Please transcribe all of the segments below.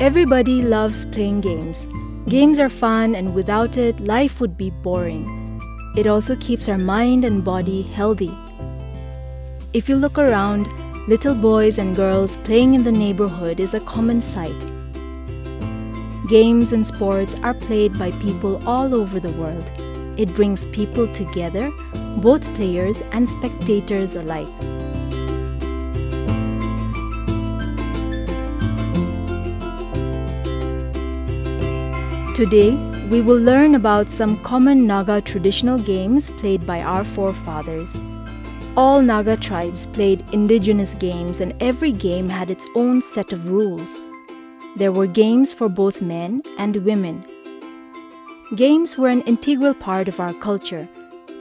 Everybody loves playing games. Games are fun, and without it, life would be boring. It also keeps our mind and body healthy. If you look around, little boys and girls playing in the neighborhood is a common sight. Games and sports are played by people all over the world. It brings people together, both players and spectators alike. Today, we will learn about some common Naga traditional games played by our forefathers. All Naga tribes played indigenous games, and every game had its own set of rules. There were games for both men and women. Games were an integral part of our culture.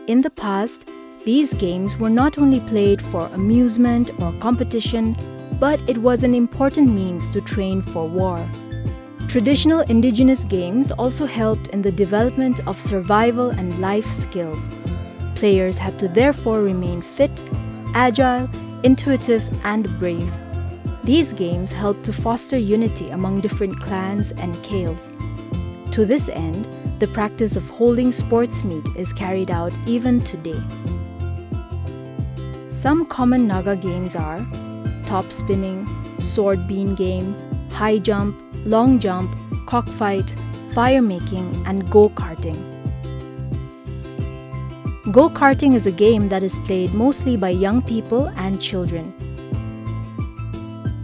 In the past, these games were not only played for amusement or competition, but it was an important means to train for war. Traditional indigenous games also helped in the development of survival and life skills. Players had to therefore remain fit, agile, intuitive, and brave. These games helped to foster unity among different clans and kales. To this end, the practice of holding sports meet is carried out even today. Some common Naga games are top spinning, sword bean game, high jump, long jump, cockfight, fire making, and go-karting. Go-karting is a game that is played mostly by young people and children.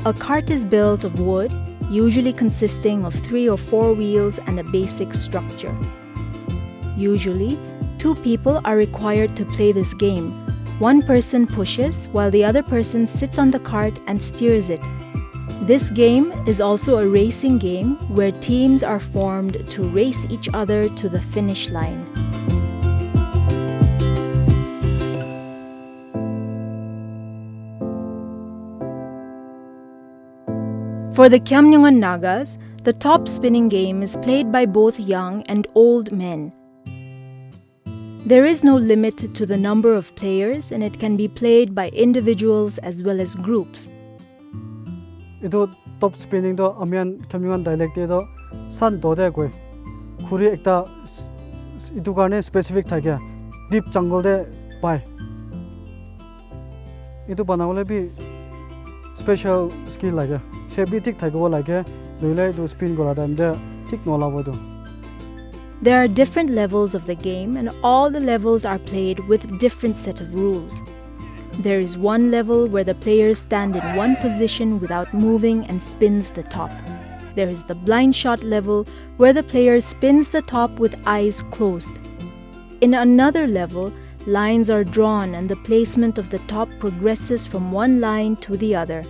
A cart is built of wood, usually consisting of 3 or 4 wheels and a basic structure. Usually, 2 people are required to play this game. One person pushes while the other person sits on the cart and steers it. This game is also a racing game where teams are formed to race each other to the finish line. For the Kyamnyungan Nagas, the top spinning game is played by both young and old men. There is no limit to the number of players, and it can be played by individuals as well as groups. Ito top spinning do amian Kyamnyungan dialect do san do de koi khuri ekta itu karne specific thakya deep jungle de pai itu banawole bi special skill lage sebi thik thakbo lage loilai do spin gora dam de thik nolabo do. There are different levels of the game, and all the levels are played with different set of rules. There is one level where the players stand in one position without moving and spins the top. There is the blind shot level where the player spins the top with eyes closed. In another level, lines are drawn and the placement of the top progresses from one line to the other.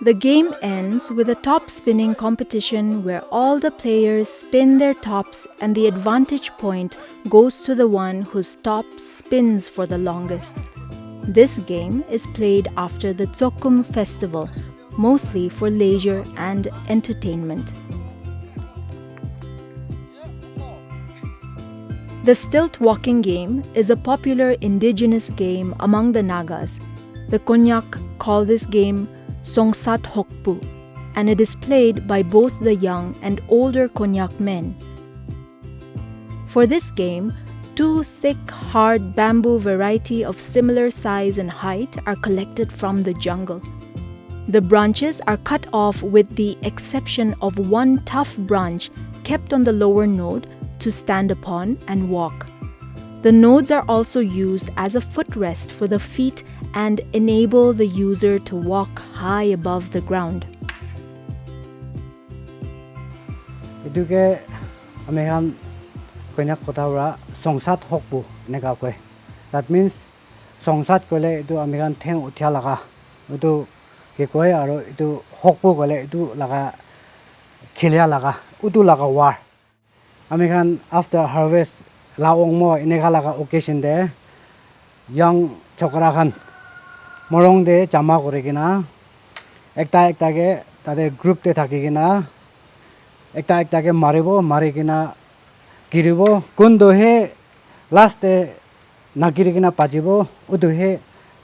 The game ends with a top spinning competition where all the players spin their tops, and the advantage point goes to the one whose top spins for the longest. This game is played after the Tsokum festival, mostly for leisure and entertainment. The stilt walking game is a popular indigenous game among the Nagas. The Konyak call this game Songsat Hokpu, and it is played by both the young and older Konyak men. For this game, 2 thick, hard bamboo variety of similar size and height are collected from the jungle. The branches are cut off with the exception of one tough branch kept on the lower node to stand upon and walk. The nodes are also used as a footrest for the feet and enable the user to walk high above the ground. Iduke American Konyak Kotawra Songsat Hokbu Negakwe. That means Songsat Kole itu American Ten Utialaga. Itu Kekwe aro itu Hokbu Kole itu laga Kilia laga. Utu laga war. American after harvest Laong mo inegalaga occasion de young chokarakan morong de jama koregina ekta ge tade group te thakigina ekta ge marigina giribo kundo he last de nagirigina pajibo udu he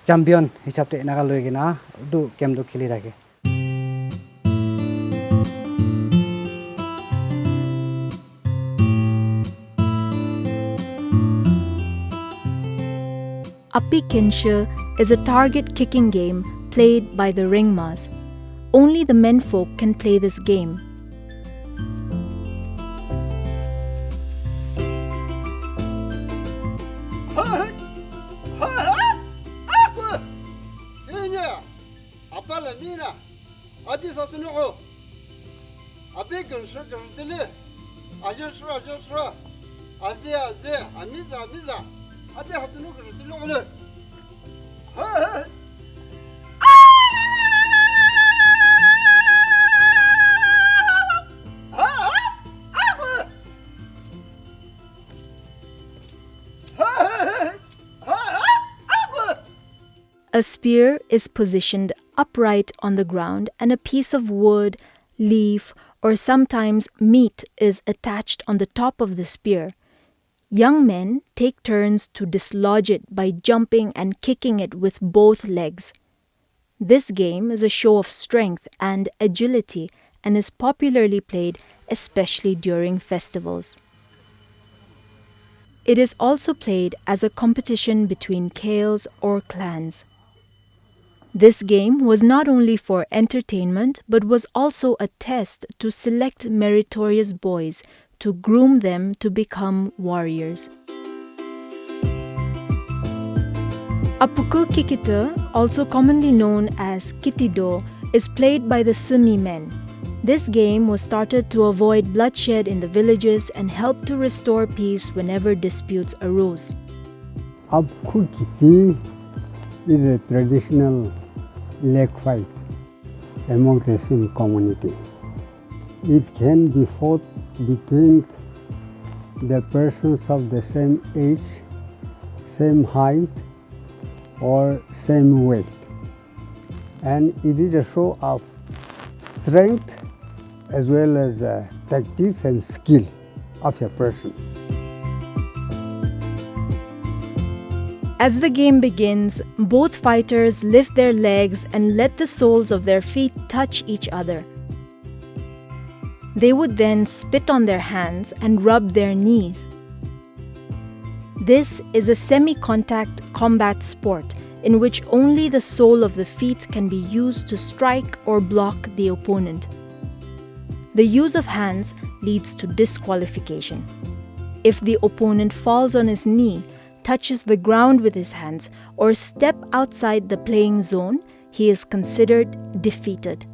champion hisab te naga loigina udu game do khili thake. Appi-kinsha is a target kicking game played by the ringmas. Only the menfolk can play this game. A spear is positioned upright on the ground and a piece of wood, leaf, or sometimes meat is attached on the top of the spear. Young men take turns to dislodge it by jumping and kicking it with both legs. This game is a show of strength and agility and is popularly played especially during festivals. It is also played as a competition between kales or clans. This game was not only for entertainment but was also a test to select meritorious boys to groom them to become warriors. Apuku Kikita, also commonly known as Kitido, is played by the Sumi men. This game was started to avoid bloodshed in the villages and help to restore peace whenever disputes arose. Abkukiti is a traditional leg fight among the Sim community. It can be fought between the persons of the same age, same height, or same weight. And it is a show of strength as well as tactics and skill of a person. As the game begins, both fighters lift their legs and let the soles of their feet touch each other. They would then spit on their hands and rub their knees. This is a semi-contact combat sport in which only the sole of the feet can be used to strike or block the opponent. The use of hands leads to disqualification. If the opponent falls on his knee, touches the ground with his hands, or step outside the playing zone, he is considered defeated.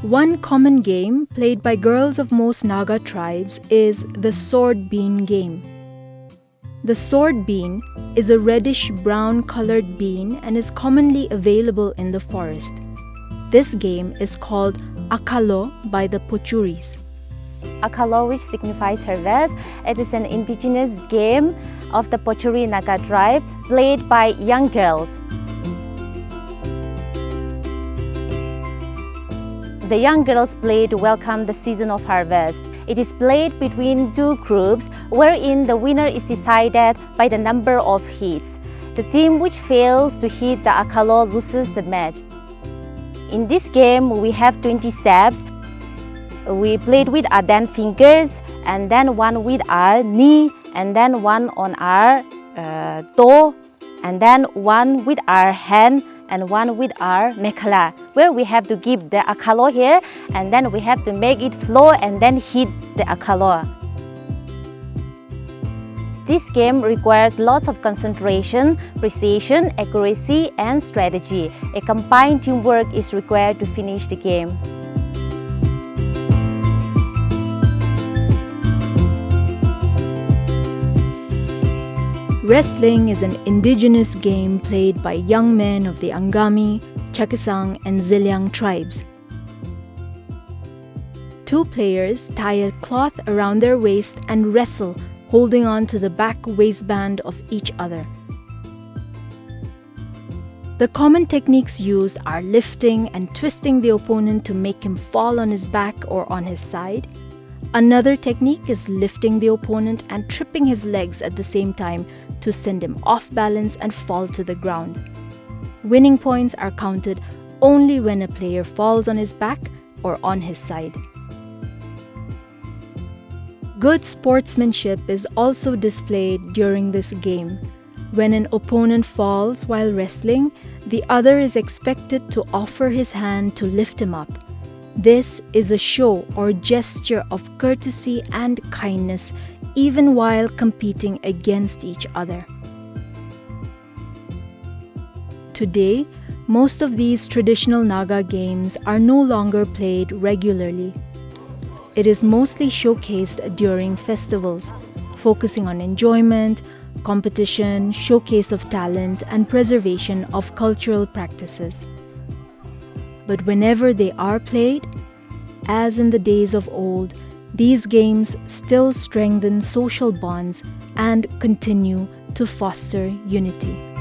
One common game played by girls of most Naga tribes is the sword bean game. The sword bean is a reddish-brown colored bean and is commonly available in the forest. This game is called akalo by the Pochuris. Akalo, which signifies harvest, it is an indigenous game of the Pochuri Naga tribe played by young girls. The young girls play to welcome the season of harvest. It is played between two groups wherein the winner is decided by the number of hits. The team which fails to hit the akalo loses the match. In this game, we have 20 steps. We played with our 10 fingers, and then one with our knee, and then one on our toe, and then one with our hand, and one with our mekhala, where we have to give the akalo here, and then we have to make it flow and then hit the akalo. This game requires lots of concentration, precision, accuracy, and strategy. A combined teamwork is required to finish the game. Wrestling is an indigenous game played by young men of the Angami, Chakisang, and Ziliang tribes. Two players tie a cloth around their waist and wrestle, holding on to the back waistband of each other. The common techniques used are lifting and twisting the opponent to make him fall on his back or on his side. Another technique is lifting the opponent and tripping his legs at the same time to send him off balance and fall to the ground. Winning points are counted only when a player falls on his back or on his side. Good sportsmanship is also displayed during this game. When an opponent falls while wrestling, the other is expected to offer his hand to lift him up. This is a show or gesture of courtesy and kindness, even while competing against each other. Today, most of these traditional Naga games are no longer played regularly. It is mostly showcased during festivals, focusing on enjoyment, competition, showcase of talent, and preservation of cultural practices. But whenever they are played, as in the days of old, these games still strengthen social bonds and continue to foster unity.